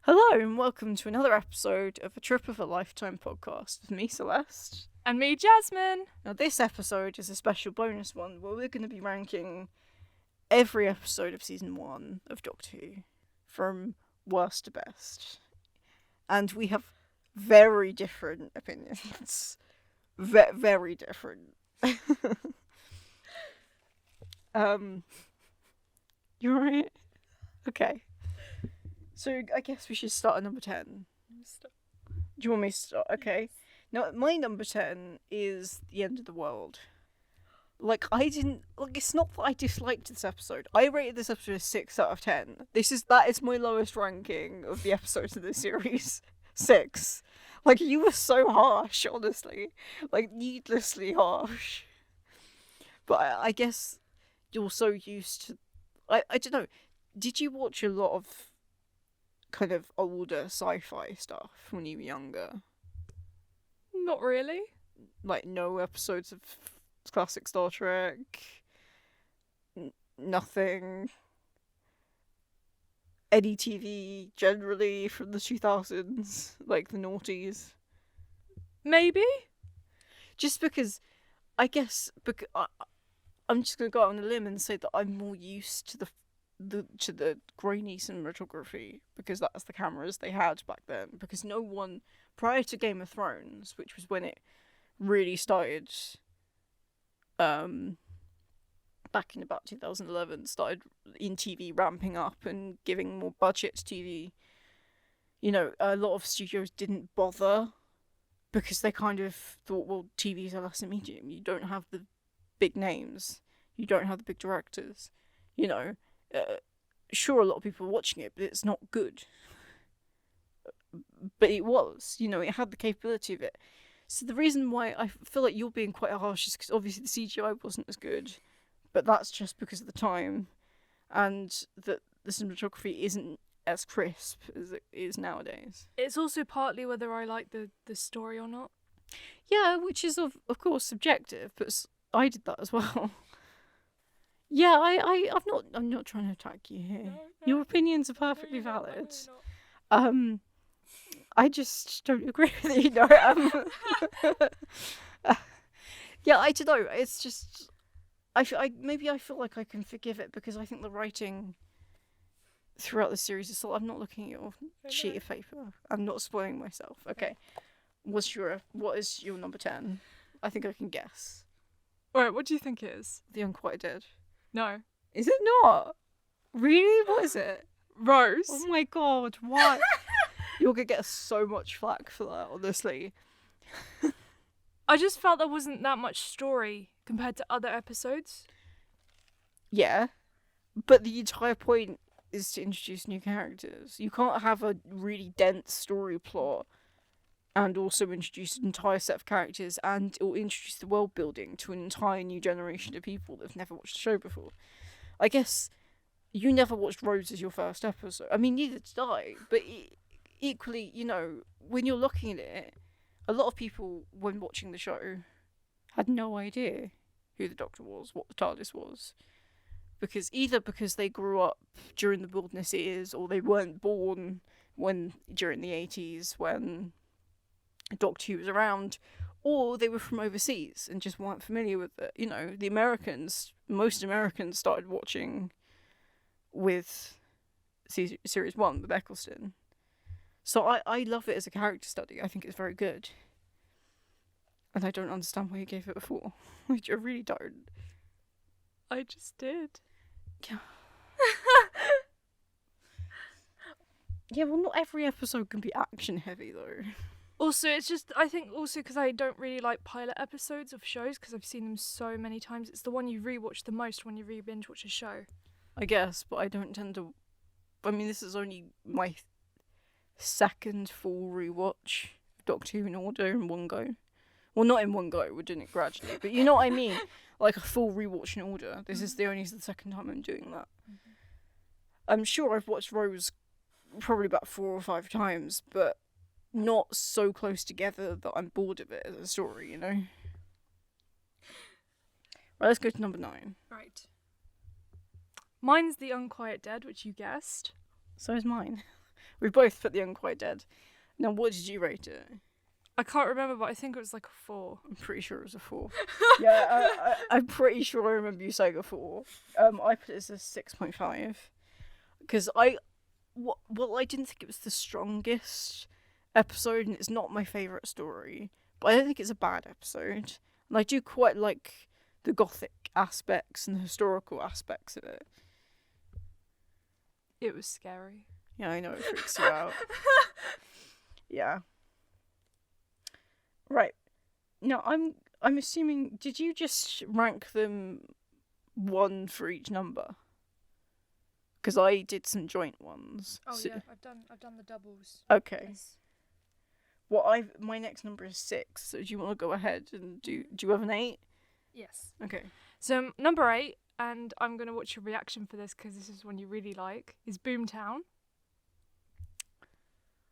Hello and welcome to another episode of A Trip of a Lifetime podcast with me, Celeste. And me, Jasmine. Now this episode is a special bonus one where we're going to be ranking every episode of Season 1 of Doctor Who from worst to best. And we have very different opinions. Very different. You alright? Okay. So I guess we should start at number 10. Do you want me to start? Okay. Now, my number 10 is The End of the World. It's not that I disliked this episode. I rated this episode a 6 out of 10. That is my lowest ranking of the episodes of this series. 6. You were so harsh, honestly. Needlessly harsh. But I guess you're so used to... I don't know. Did you watch a lot of kind of older sci-fi stuff when you were younger? Not really. No episodes of classic Star Trek? Nothing? Any TV generally from the 2000s? The noughties? Maybe? Just because, I guess, I'm just going to go out on a limb and say that I'm more used to the grainy cinematography because that's the cameras they had back then. Because no one, prior to Game of Thrones, which was when it really started, back in about 2011, started in TV ramping up and giving more budget to TV. A lot of studios didn't bother because they kind of thought, well, TV's a lesser medium. You don't have the big names. You don't have the big directors. Sure, a lot of people are watching it, but it's not good. But it was, it had the capability of it. So the reason why I feel like you're being quite harsh is because obviously the CGI wasn't as good, but that's just because of the time, and that the cinematography isn't as crisp as it is nowadays. It's also partly whether I like the story or not. Yeah, which is of course subjective, but I did that as well. Yeah, I'm not trying to attack you here. No, Your opinions are perfectly no, valid. no, I just don't agree with you. No, yeah, I don't know. It's just maybe I feel like I can forgive it because I think the writing throughout the series is still. I'm not looking at your sheet of paper. I'm not spoiling myself. Okay, what is your number 10? I think I can guess. Alright, what do you think it is? The Unquiet Dead. No. Is it not? Really? What is it? Rose. Oh my god, what? You're gonna get so much flack for that, honestly. I just felt there wasn't that much story compared to other episodes. Yeah, but the entire point is to introduce new characters. You can't have a really dense story plot and also introduce an entire set of characters or introduce the world building to an entire new generation of people that have never watched the show before. I guess you never watched Rose as your first episode. I mean, neither did I, but equally, when you're looking at it, a lot of people, when watching the show, had no idea who the Doctor was, what the TARDIS was. Because they grew up during the wilderness years, or they weren't born during the 80s when Doctor Who was around, or they were from overseas and just weren't familiar with it. Most Americans started watching with Series 1 with Eccleston. So I love it as a character study. I think it's very good. And I don't understand why you gave it a 4. I really don't. I just did. Yeah. Yeah, well, not every episode can be action heavy though. Also, it's just, I think also because I don't really like pilot episodes of shows because I've seen them so many times. It's the one you rewatch the most when you binge watch a show. I guess, but I don't tend to... I mean, this is only my second full rewatch of Doctor Who in order in one go. Well, not in one go, we're doing it gradually, but you know what I mean? Like a full rewatch in order. This is the second time I'm doing that. Mm-hmm. I'm sure I've watched Rose probably about 4 or 5 times, but not so close together that I'm bored of it as a story, Right, let's go to number 9. Right. Mine's The Unquiet Dead, which you guessed. So is mine. We both put The Unquiet Dead. Now, what did you rate it? I can't remember, but I think it was like a 4. I'm pretty sure it was a 4. Yeah, I'm pretty sure I remember you saying a 4. I put it as a 6.5 because I didn't think it was the strongest episode, and it's not my favourite story, but I don't think it's a bad episode. And I do quite like the gothic aspects and the historical aspects of it. It was scary. Yeah, I know, it freaks you out. Yeah. Right. Now, I'm assuming, did you just rank them 1 for each number? Because I did some joint ones. Oh yeah, I've done the doubles. Okay. Yes. Well, my next number is 6. So do you want to go ahead and do you have an 8? Yes. Okay. So number 8, and I'm gonna watch your reaction for this because this is one you really like, is Boomtown.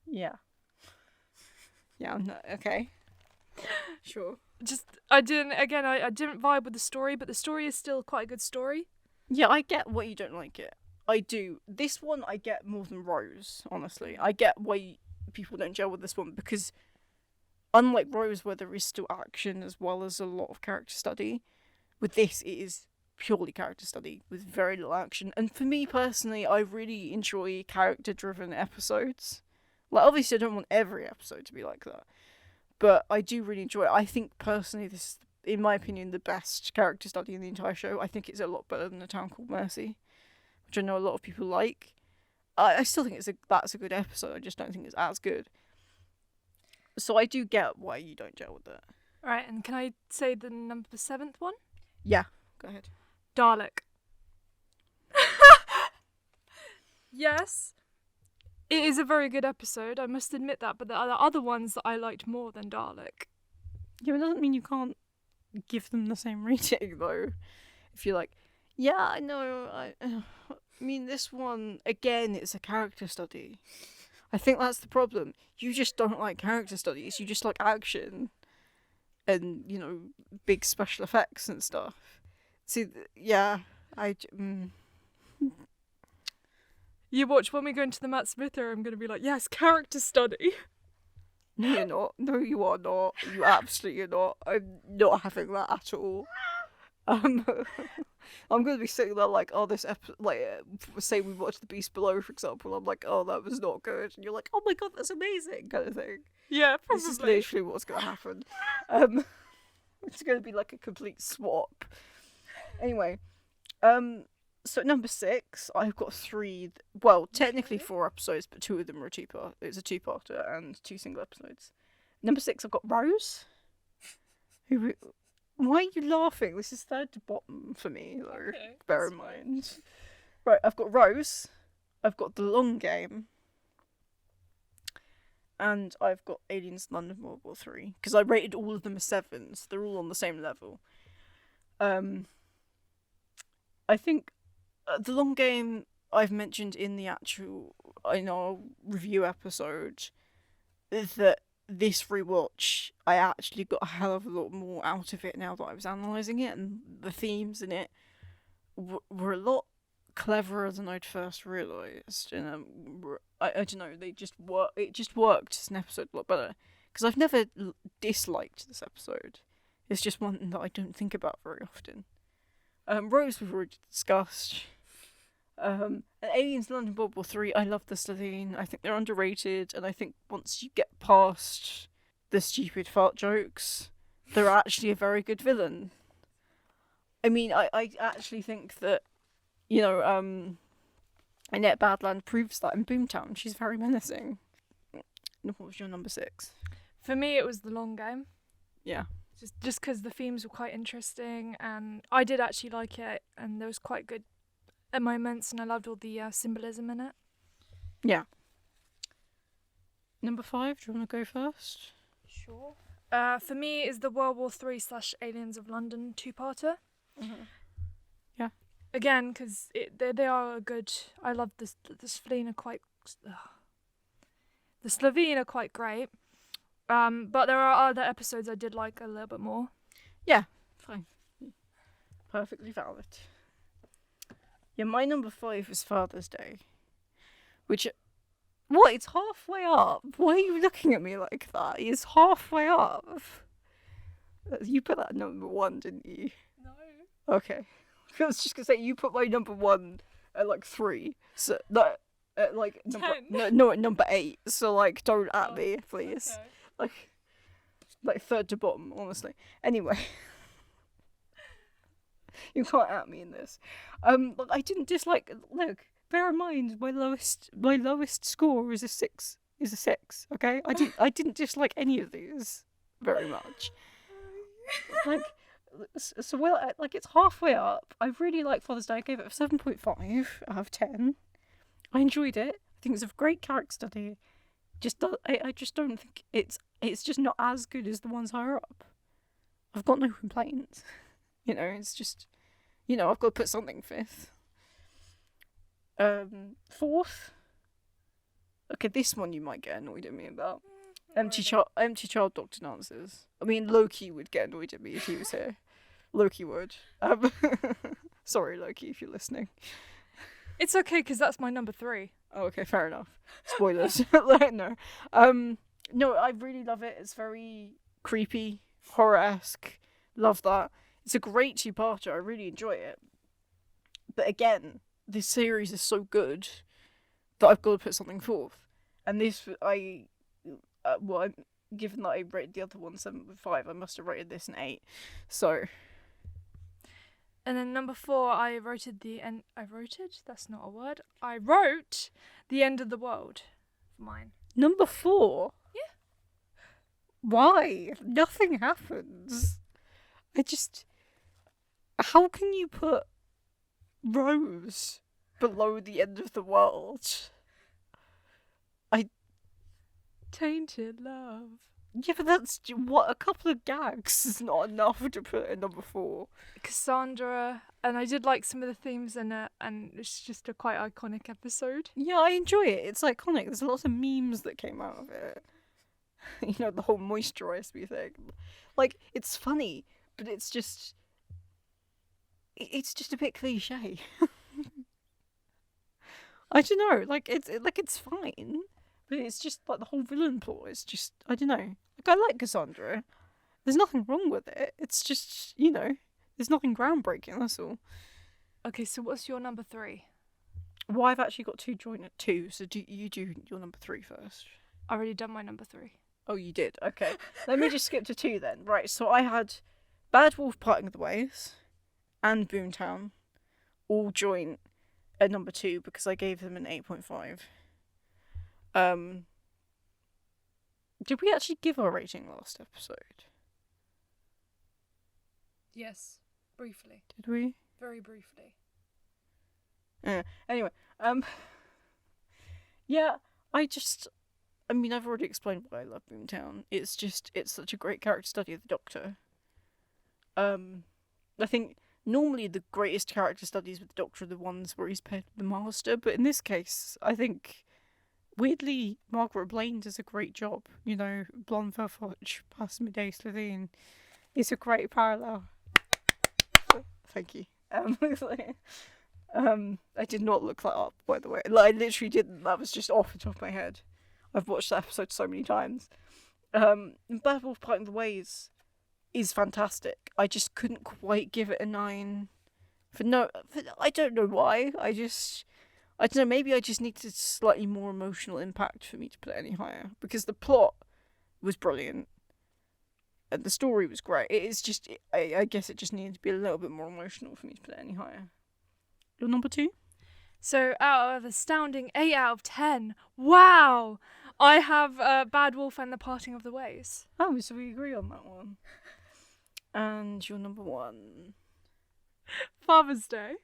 Yeah. Yeah. Okay. Sure. I didn't vibe with the story, but the story is still quite a good story. Yeah, I get why you don't like it. I do. This one I get more than Rose, honestly. I get why people don't gel with this one because unlike Rose where there is still action as well as a lot of character study, with this it is purely character study with very little action. And for me personally, I really enjoy character driven episodes. Like obviously I don't want every episode to be like that. But I do really enjoy it. I think personally this is, in my opinion, the best character study in the entire show. I think it's a lot better than A Town Called Mercy, which I know a lot of people like. I still think that's a good episode. I just don't think it's as good. So I do get why you don't gel with it. Right, and can I say the number 7th one? Yeah, go ahead. Dalek. Yes. It is a very good episode, I must admit that, but there are other ones that I liked more than Dalek. Yeah, it doesn't mean you can't give them the same rating, though. If you're like, yeah, I know, I mean, this one, again, it's a character study. I think that's the problem. You just don't like character studies, you just like action. And, you know, big special effects and stuff. See, yeah, You watch when we go into the Matt Smith era, I'm going to be like, yes, character study. No, you're not. No, you are not. You absolutely are not. I'm not having that at all. I'm going to be sitting there like, oh, this episode, like, say we watch The Beast Below, for example. I'm like, oh, that was not good. And you're like, oh my god, that's amazing, kind of thing. Yeah, probably. This is literally what's going to happen. It's going to be like a complete swap. Anyway, so at number 6, I've got 3, well, technically 4 episodes, but 2 of them are it's a 2-parter and 2 single episodes. Number 6, I've got Rose. Why are you laughing? This is third to bottom for me, though. Okay, bear in mind. Right, I've got Rose, I've got The Long Game, and I've got Aliens London World War 3, because I rated all of them as 7s, so they're all on the same level. I think The Long Game I've mentioned in the actual, review episode, is that this rewatch, I actually got a hell of a lot more out of it now that I was analysing it, and the themes in it were a lot cleverer than I'd first realised, and I don't know, it just worked as an episode a lot better, because I've never disliked this episode. It's just one that I don't think about very often. Rose we've already discussed. Aliens London World War 3, I love the Slovene. I think they're underrated, and I think once you get past the stupid fart jokes, they're actually a very good villain. I mean, I actually think that, Annette Badland proves that in Boomtown. She's very menacing. What was your number 6? For me, it was The Long Game. Yeah. Just because the themes were quite interesting, and I did actually like it, and there was quite good moments, and I loved all the symbolism in it. Yeah. Number 5, do you want to go first? Sure. For me, is the World War 3 / Aliens of London 2-parter. Mm-hmm. Yeah. Again, because they are good. I love the Slovene are quite. The Slovene are quite great. But there are other episodes I did like a little bit more. Yeah, fine. Perfectly valid. Yeah, my number 5 is Father's Day. Which, What? It's halfway up. Why are you looking at me like that? It's halfway up. You put that at number 1, didn't you? No. Okay. I was just gonna say you put my number 1 at like 3. So that at like number 10. no at number 8. So like don't at me, please. Okay. Like third to bottom, honestly. Anyway. You can't at me in this. But I didn't dislike. Look, bear in mind my lowest score is a 6. Okay, I didn't dislike any of these very much. Like, so well, like it's halfway up. I really like Father's Day. I gave it a 7.5 out of 10. I enjoyed it. I think it's a great character study. I just don't think it's just not as good as the ones higher up. I've got no complaints. It's just, I've got to put something 5th. 4th. Okay, this one you might get annoyed at me about. Empty child doctor answers. I mean, Loki would get annoyed at me if he was here. Loki would. Sorry, Loki, if you're listening. It's okay because that's my number 3. Oh, okay, fair enough. Spoilers. No. No, I really love it. It's very creepy, horror-esque. Love that. It's a great 2-parter. I really enjoy it. But again, this series is so good that I've got to put something 4th. And this, given that I rated the other one 7.5, I must have rated this an 8. So. And then number 4, I wrote the end. That's not a word. I wrote the end of the world for mine. Number 4. Yeah. Why? Nothing happens. How can you put Rose below the end of the world? Tainted love. Yeah, but that's what, a couple of gags is not enough to put at number 4. Cassandra, and I did like some of the themes in it, and it's just a quite iconic episode. Yeah, I enjoy it. It's iconic. There's lots of memes that came out of it. The whole moisturize me thing. Like, it's funny, but it's just a bit cliche. I don't know. Like it's fine, but it's just like the whole villain plot is just, I don't know. Like, I like Cassandra. There's nothing wrong with it. It's just, there's nothing groundbreaking. That's all. Okay, so what's your number 3? Well, I've actually got 2 joint at 2. So do your number 3 first. I already done my number 3. Oh, you did. Okay. Let me just skip to 2 then. Right. So I had Bad Wolf Parting of the Ways and Boomtown all joint at number 2 because I gave them an 8.5. Did we actually give our rating last episode? Yes, briefly. Did we? Very briefly. Anyway, yeah, I've already explained why I love Boomtown. It's such a great character study of the Doctor. I think normally the greatest character studies with the Doctor are the ones where he's paired with the Master, but in this case, I think, weirdly, Margaret Blaine does a great job. Blonde Verfoch, past midday Slovene. It's a great parallel. Thank you. I did not look that up, by the way. Like, I literally didn't. That was just off the top of my head. I've watched that episode so many times. And Bad Wolf Parting the Ways is fantastic. I just couldn't quite give it a 9. I don't know why. I don't know, maybe I just needed slightly more emotional impact for me to put it any higher. Because the plot was brilliant. And the story was great. It is just, I guess it just needed to be a little bit more emotional for me to put it any higher. Your number 2? So out of astounding 8 out of 10, wow! I have Bad Wolf and the Parting of the Ways. Oh, so we agree on that one. And your number 1? Father's Day.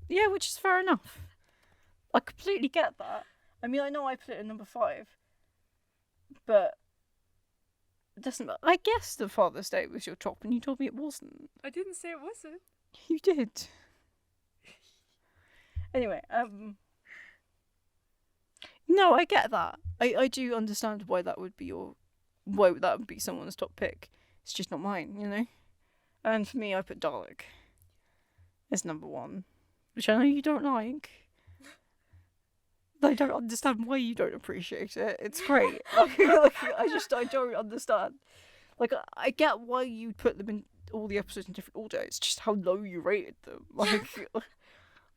Yeah, which is fair enough. I completely get that. I mean, I know I put it at number 5, but it doesn't matter. I guess the Father's Day was your top, and you told me it wasn't. I didn't say it wasn't. You did. Anyway, no, I get that. I do understand why that would be someone's top pick. It's just not mine, And for me, I put Dalek as number 1, which I know you don't like. I don't understand why you don't appreciate it. It's great. I don't understand. Like, I get why you put them in all the episodes in different order. It's just how low you rated them. Like, do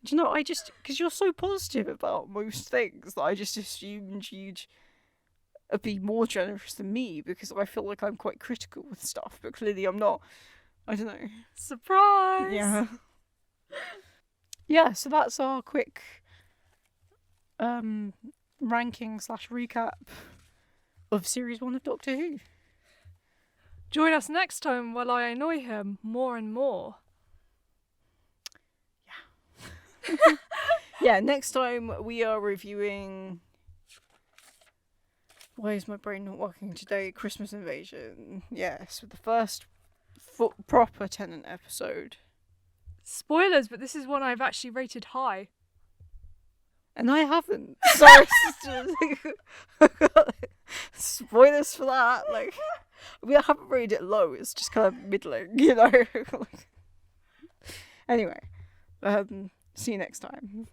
you know? Because you're so positive about most things that I just assumed you'd be more generous than me because I feel like I'm quite critical with stuff, but clearly I'm not. I don't know. Surprise! Yeah. Yeah, so that's our quick ranking / recap of series 1 of Doctor Who. Join us next time while I annoy him more and more. Yeah. Yeah, next time we are reviewing... Why is my brain not working today? Christmas Invasion. Yes, with the first proper Tennant episode. Spoilers, but this is one I've actually rated high. And I haven't. Sorry, spoilers for that. Like, I mean, I haven't rated it low. It's just kind of middling, you know. Anyway, see you next time.